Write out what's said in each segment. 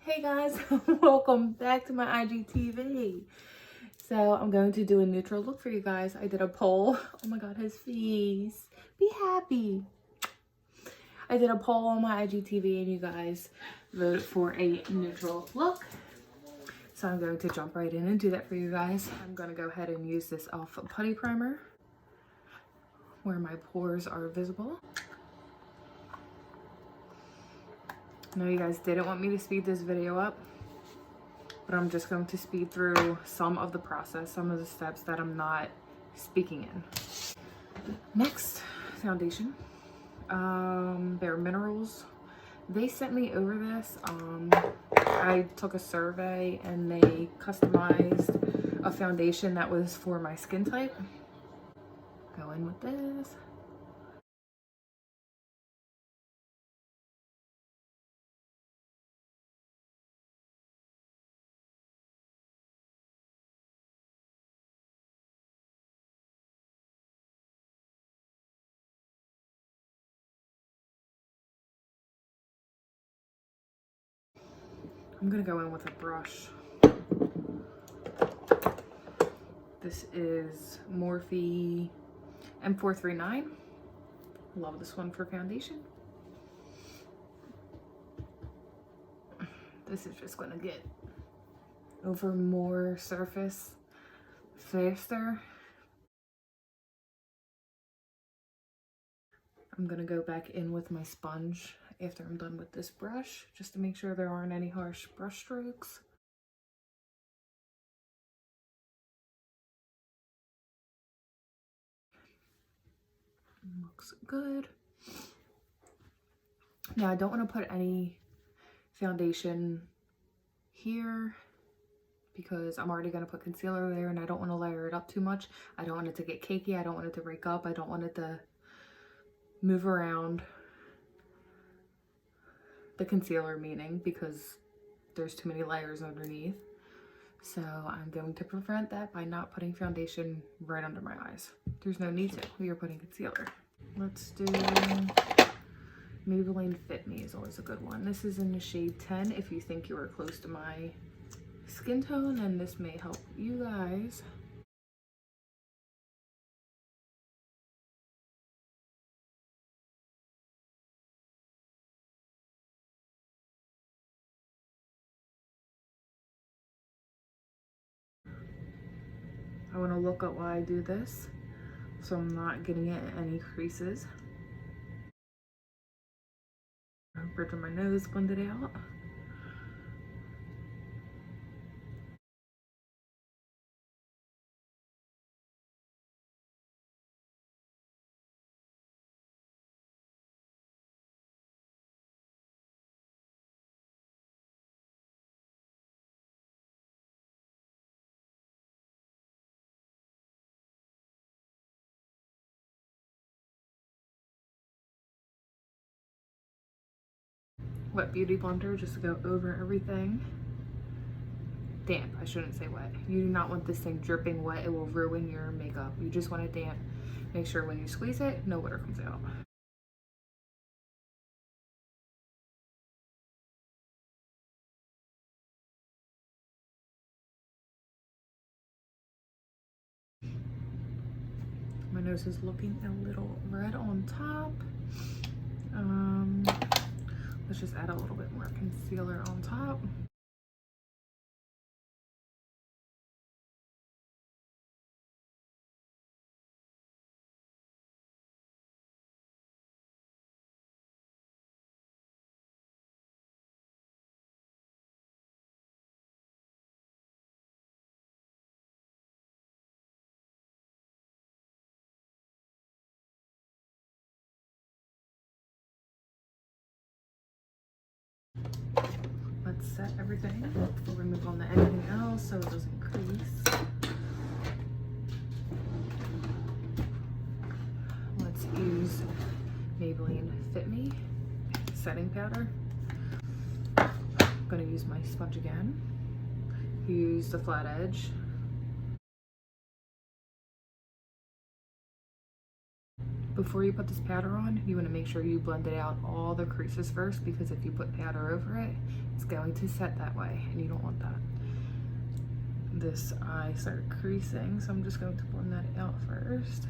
Hey guys, welcome back to my IGTV. So I'm going to do a neutral look for you guys. I did a poll. Oh my god, his face. Be happy. I did a poll on my IGTV and you guys voted for a neutral look. So I'm going to jump right in and do that for you guys. I'm going to go ahead and use this e.l.f. putty primer where my pores are visible. I know you guys didn't want me to speed this video up, but I'm just going to speed through some of the process, some of the steps that I'm not speaking in. Next, foundation. Bare Minerals. They sent me over this. I took a survey and they customized a foundation that was for my skin type. Go in with this. I'm gonna go in with a brush. This is Morphe M439. Love this one for foundation. This is just gonna get over more surface faster. I'm gonna go back in with my sponge after I'm done with this brush, just to make sure there aren't any harsh brush strokes. Looks good. Now I don't want to put any foundation here because I'm already going to put concealer there and I don't want to layer it up too much. I don't want it to get cakey. I don't want it to break up. I don't want it to move around. The concealer meaning, because there's too many layers underneath. So I'm going to prevent that by not putting foundation right under my eyes. There's no need to. We are putting concealer. Let's do Maybelline Fit Me is always a good one. This is in the shade 10 if you think you are close to my skin tone, and this may help you guys. I want to look up while I do this so I'm not getting it in any creases. Bridge of my nose, blend it out. Wet beauty blender just to go over everything. Damp, I shouldn't say wet. You do not want this thing dripping wet. It will ruin your makeup. You just want it damp. Make sure when you squeeze it, no water comes out. My nose is looking a little red on top. Let's just add a little bit more concealer on top. Let's set everything before we move on to anything else so it doesn't crease. Let's use Maybelline Fit Me setting powder. I'm gonna use my sponge again. Use the flat edge. Before you put this powder on, you want to make sure you blend it out all the creases first, because if you put powder over it, it's going to set that way, and you don't want that. This eye started creasing, so I'm just going to blend that out first.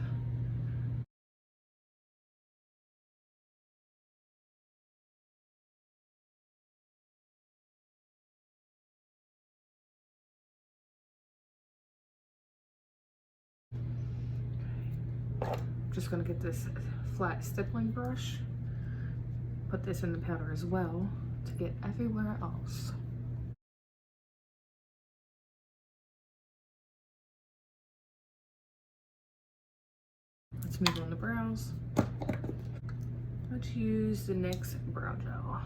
Just gonna get this flat stippling brush, put this in the powder as well to get everywhere else. Let's move on the brows. Let's use the NYX brow gel.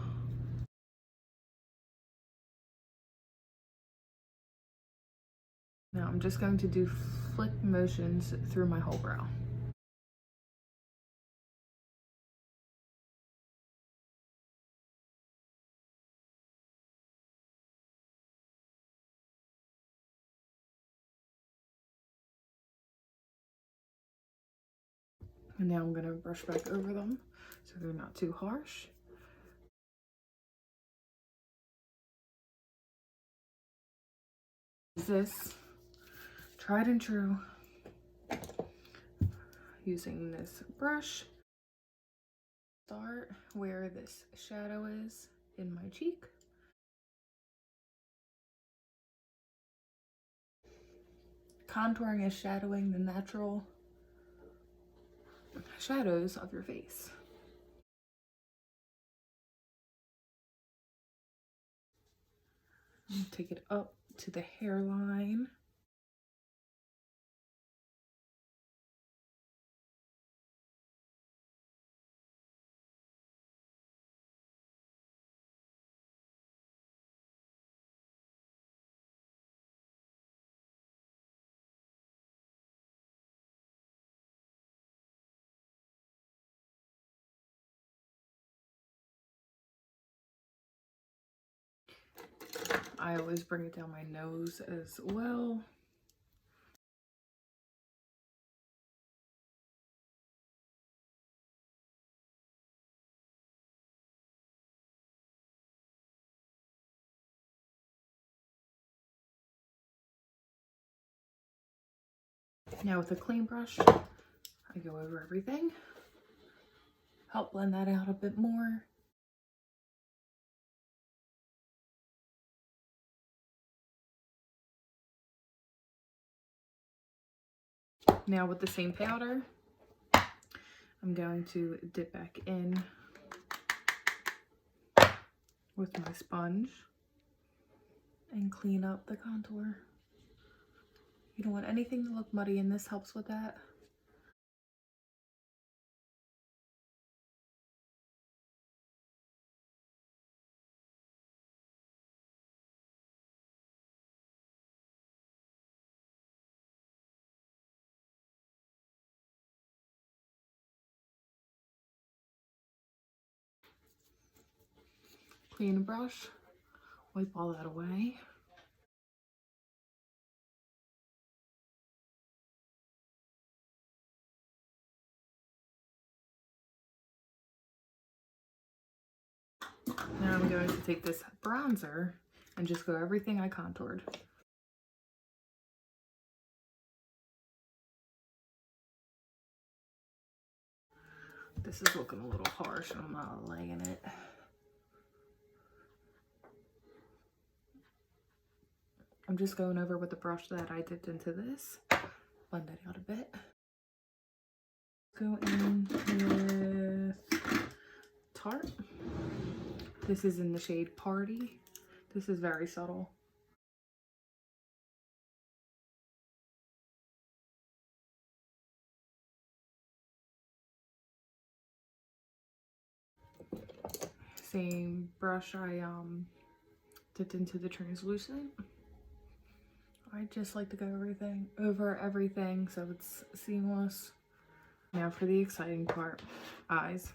Now I'm just going to do flick motions through my whole brow. And now I'm gonna brush back over them so they're not too harsh. This tried and true, using this brush. Start where this shadow is in my cheek. Contouring is shadowing the natural shadows of your face. Take it up to the hairline. I always bring it down my nose as well. Now with a clean brush, I go over everything, help blend that out a bit more. Now with the same powder, I'm going to dip back in with my sponge and clean up the contour. You don't want anything to look muddy, and this helps with that. Clean brush, wipe all that away. Now I'm going to take this bronzer and just go everything I contoured. This is looking a little harsh and I'm not liking it. I'm just going over with the brush that I dipped into this. Blend it out a bit. Go in with Tarte. This is in the shade Party. This is very subtle. Same brush I dipped into the translucent. I just like to go over everything so it's seamless. Now for the exciting part, eyes.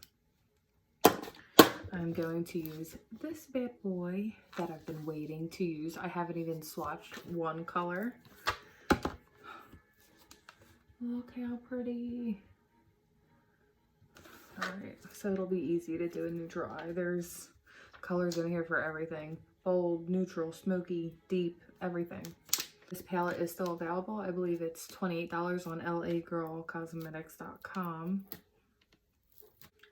I'm going to use this bad boy that I've been waiting to use. I haven't even swatched one color. Look how pretty. All right, so it'll be easy to do a neutral eye. There's colors in here for everything. Bold, neutral, smoky, deep, everything. This palette is still available. I believe it's $28 on lagirlcosmetics.com.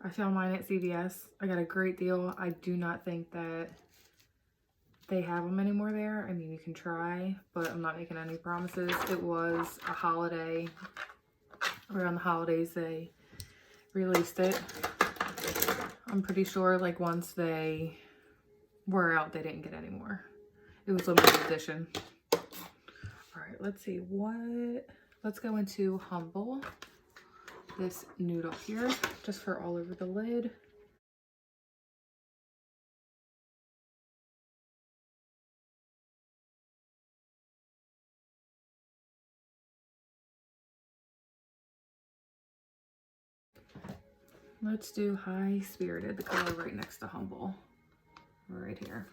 I found mine at CVS. I got a great deal. I do not think that they have them anymore there. I mean, you can try, but I'm not making any promises. It was a holiday. Around the holidays, they released it. I'm pretty sure like once they were out, they didn't get any more. It was limited edition. All right, let's see what, let's go into Humble. This nude up here, just for all over the lid. Let's do High Spirited, the color right next to Humble, right here.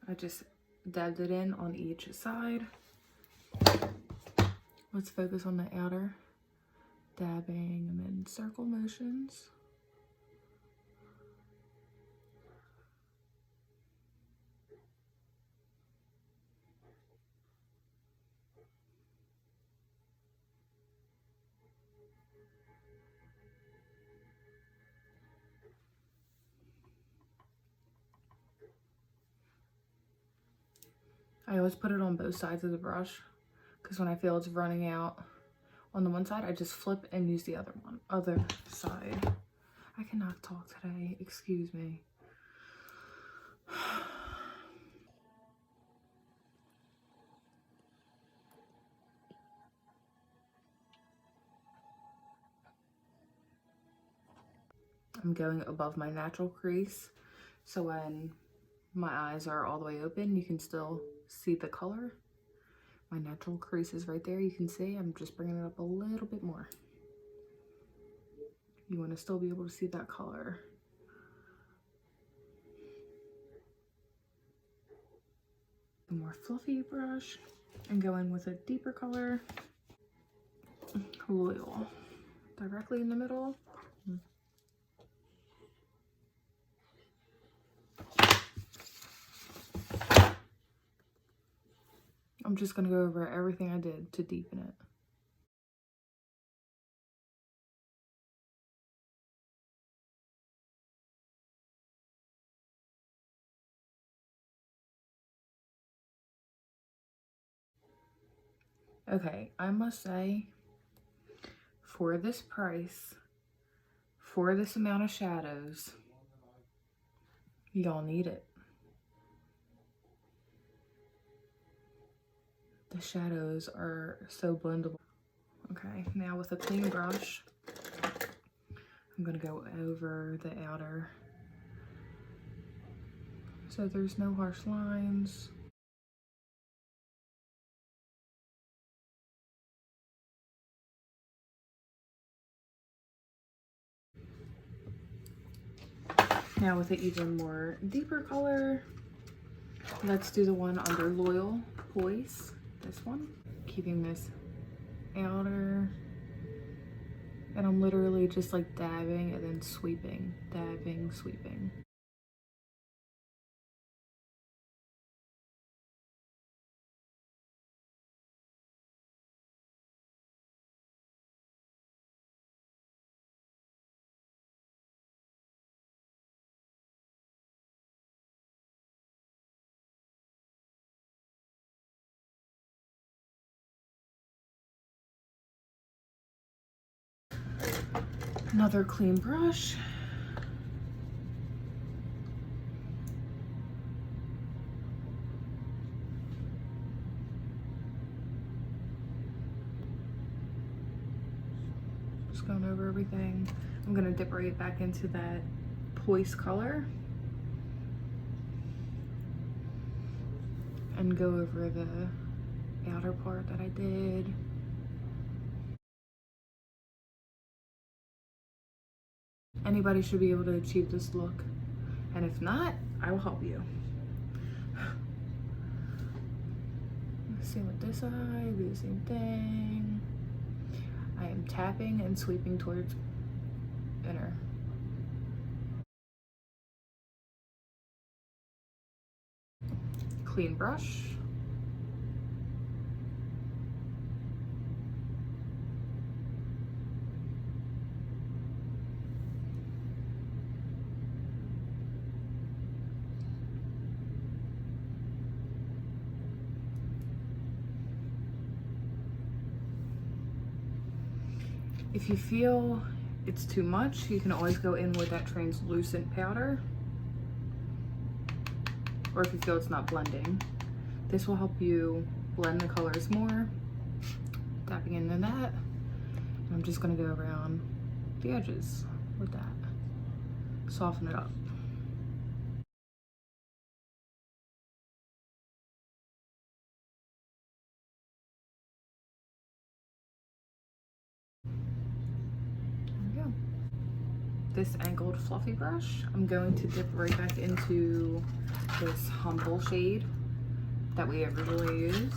I just dabbed it in on each side. Let's focus on the outer, dabbing and then circle motions. I always put it on both sides of the brush because when I feel it's running out on the one side, I just flip and use the other side. I cannot talk today, excuse me. I'm going above my natural crease, so when my eyes are all the way open, you can still see the color. My natural crease is right there. You can see I'm just bringing it up a little bit more. You want to still be able to see that color. A more fluffy brush and go in with a deeper color. Loyal. Directly in the middle. I'm just going to go over everything I did to deepen it. Okay, I must say, for this price, for this amount of shadows, y'all need it. The shadows are so blendable. Okay, now with a clean brush, I'm gonna go over the outer so there's no harsh lines. Now with an even more deeper color, let's do the one under Loyal, Poise, this one. Keeping this outer, and I'm literally just like dabbing and then sweeping, dabbing, sweeping. Another clean brush. Just going over everything. I'm gonna dip right back into that Poise color and go over the outer part that I did. Anybody should be able to achieve this look, and if not, I will help you. Same with this eye, do the same thing. I am tapping and sweeping towards inner. Clean brush. If you feel it's too much, you can always go in with that translucent powder. Or if you feel it's not blending, this will help you blend the colors more. Tapping into that. And I'm just gonna go around the edges with that. Soften it up. This angled fluffy brush, I'm going to dip right back into this Humble shade that we originally used.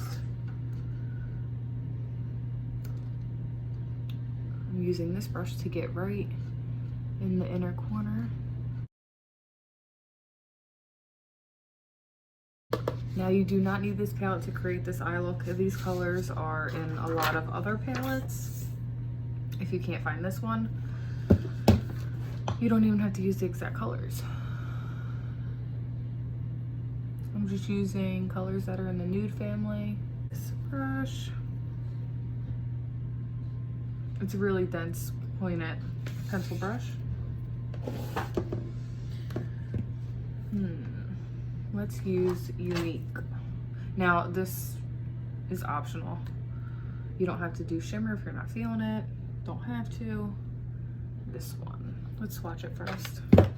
I'm using this brush to get right in the inner corner. Now you do not need this palette to create this eye look. These colors are in a lot of other palettes. If you can't find this one, you don't even have to use the exact colors. I'm just using colors that are in the nude family. This brush. It's a really dense pointed pencil brush. Let's use Unique. Now this is optional. You don't have to do shimmer if you're not feeling it. Don't have to. This one. Let's swatch it first. That's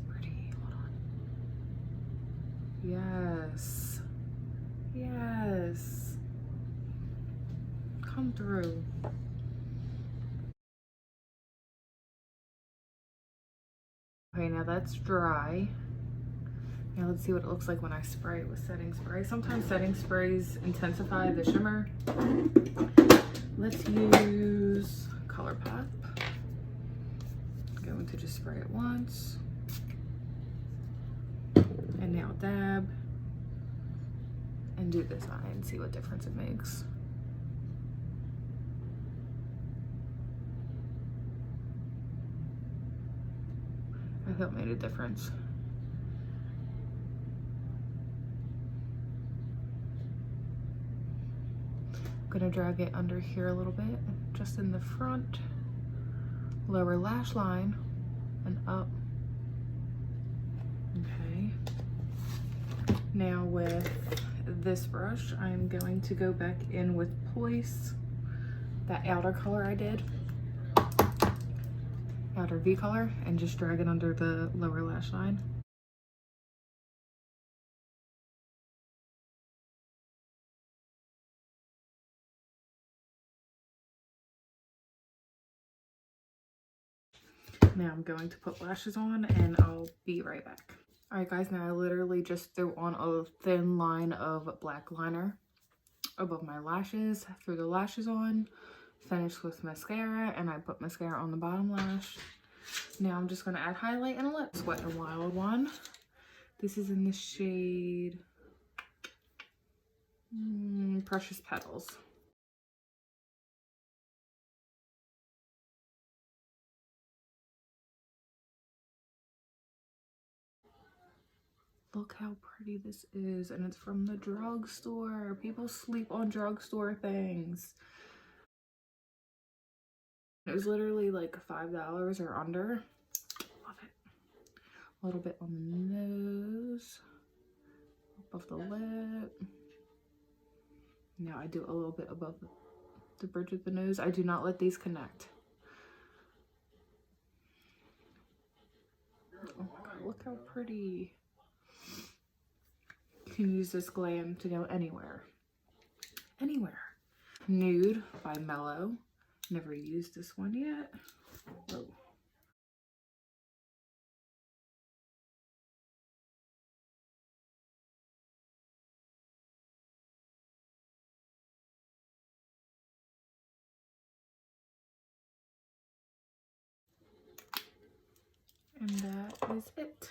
pretty. Hold on. Yes. Yes. Come through. Okay, now that's dry. Now let's see what it looks like when I spray it with setting spray. Sometimes setting sprays intensify the shimmer. Let's use ColourPop. I'm going to just spray it once. And now dab. And do this eye and see what difference it makes. I hope it made a difference. I'm gonna drag it under here a little bit, just in the front, lower lash line, and up. Okay. Now with this brush, I'm going to go back in with Poise, that outer color I did. Outer V color, and just drag it under the lower lash line. Now I'm going to put lashes on and I'll be right back. All right guys, now I literally just threw on a thin line of black liner above my lashes, threw the lashes on, finished with mascara, and I put mascara on the bottom lash. Now I'm just gonna add highlight and a lip. Wet n Wild one. This is in the shade Precious Petals. Look how pretty this is, and it's from the drugstore. People sleep on drugstore things. It was literally like $5 or under. Love it. A little bit on the nose, above the lip. Now I do a little bit above the bridge of the nose. I do not let these connect. Oh my god, look how pretty. You can use this glam to go anywhere. Anywhere. Nude by Mellow. Never used this one yet. Whoa. And that is it.